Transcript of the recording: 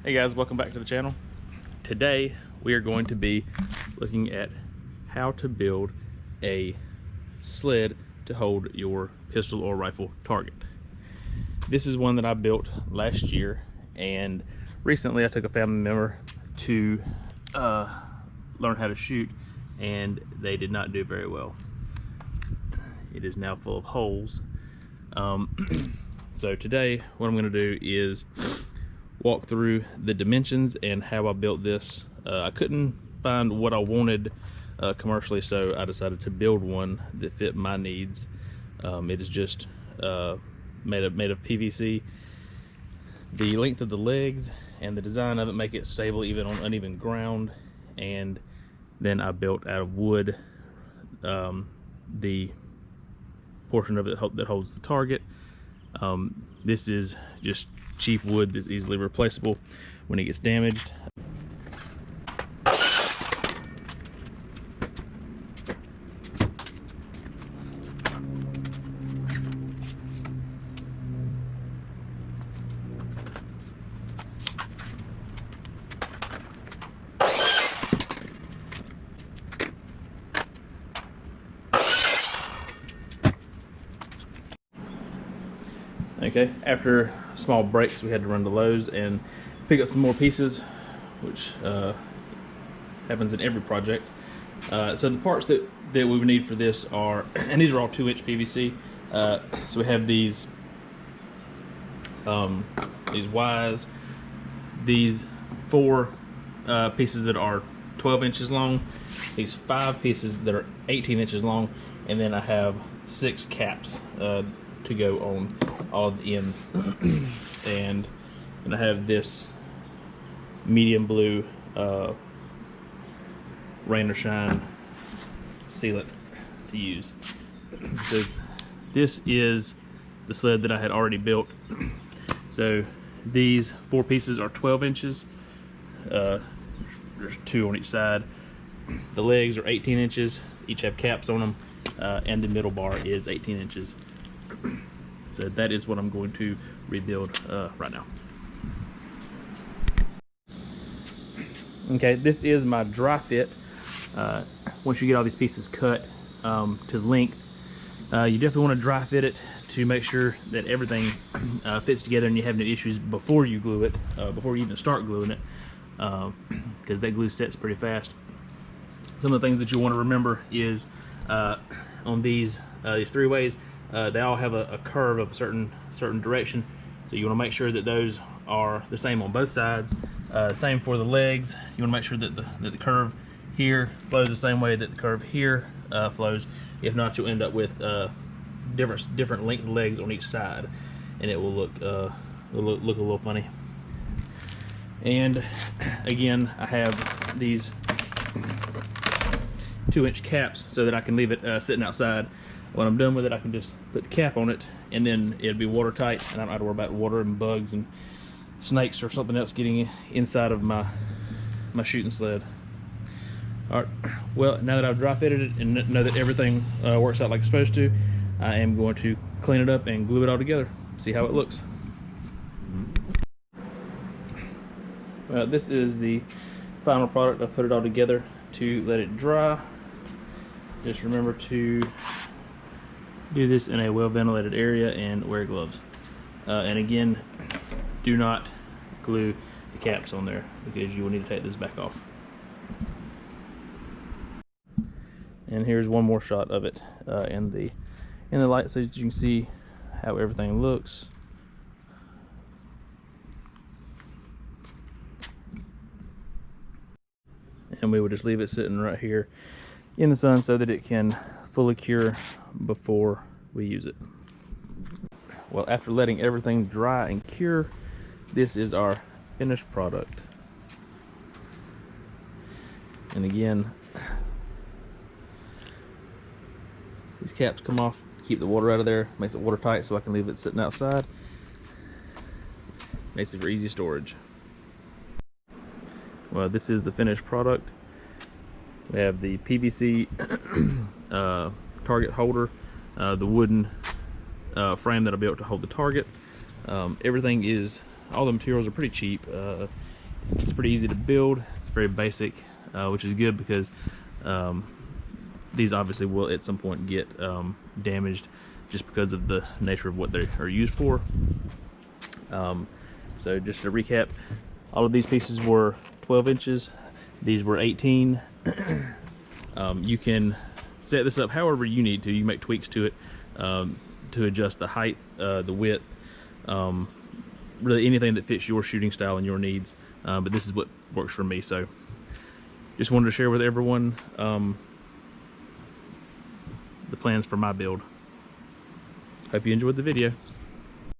Hey guys, welcome back to the channel. Today we are going to be looking at how to build a sled to hold your pistol or rifle target. This is one that I built last year, and recently I took a family member to learn how to shoot, and they did not do very well. It is now full of holes. So today what I'm going to do is walk through the dimensions and how I built this. I couldn't find what I wanted commercially, so I decided to build one that fit my needs. It is just made of PVC. The length of the legs and the design of it make it stable even on uneven ground, and then I built out of wood the portion of it that holds the target. This is just cheap wood that's easily replaceable when it gets damaged. Okay, after small breaks, we had to run to Lowe's and pick up some more pieces, which happens in every project. So the parts that we would need for this are, and these are all 2-inch PVC. So we have these Ys, these 4 pieces that are 12 inches long, these 5 pieces that are 18 inches long, and then I have 6 caps to go on all of the ends. And I have this medium blue rain or shine sealant to use. So this is the sled that I had already built. So these 4 pieces are 12 inches. There's 2 on each side. The legs are 18 inches, each have caps on them, and the middle bar is 18 inches. So that is what I'm going to rebuild right now. Okay, this is my dry fit. Once you get all these pieces cut to length, you definitely want to dry fit it to make sure that everything fits together and you have no issues before you glue it, before you even start gluing it, because that glue sets pretty fast. Some of the things that you want to remember is on these 3 ways, they all have a curve of a certain direction, so you want to make sure that those are the same on both sides. Same for the legs. You want to make sure that the curve here flows the same way that the curve here flows. If not, you'll end up with different length legs on each side, and it will look a little funny. And again, I have these 2-inch caps so that I can leave it sitting outside. When I'm done with it, I can just put the cap on it, and then it'll be watertight, and I don't have to worry about water and bugs and snakes or something else getting inside of my shooting sled. All right, well, now that I've dry fitted it and know that everything works out like it's supposed to, I am going to clean it up and glue it all together, see how it looks. This is the final product. I put it all together to let it dry. Just remember to do this in a well-ventilated area and wear gloves. And again, do not glue the caps on there because you will need to take this back off. And here's one more shot of it in the light, so that you can see how everything looks. And we will just leave it sitting right here in the sun so that it can fully cure before we use it. Well, after letting everything dry and cure, this is our finished product. And again, these caps come off, keep the water out of there, makes it watertight so I can leave it sitting outside. Makes it for easy storage. Well, this is the finished product. We have the PVC target holder, the wooden frame that I built to hold the target. Everything is all the materials are pretty cheap. It's pretty easy to build. It's very basic, which is good because these obviously will at some point get damaged just because of the nature of what they are used for. So just to recap, all of these pieces were 12 inches. These were 18. You can set this up however you need to. You make tweaks to it to adjust the height, the width, really anything that fits your shooting style and your needs. But this is what works for me. So just wanted to share with everyone the plans for my build. Hope you enjoyed the video.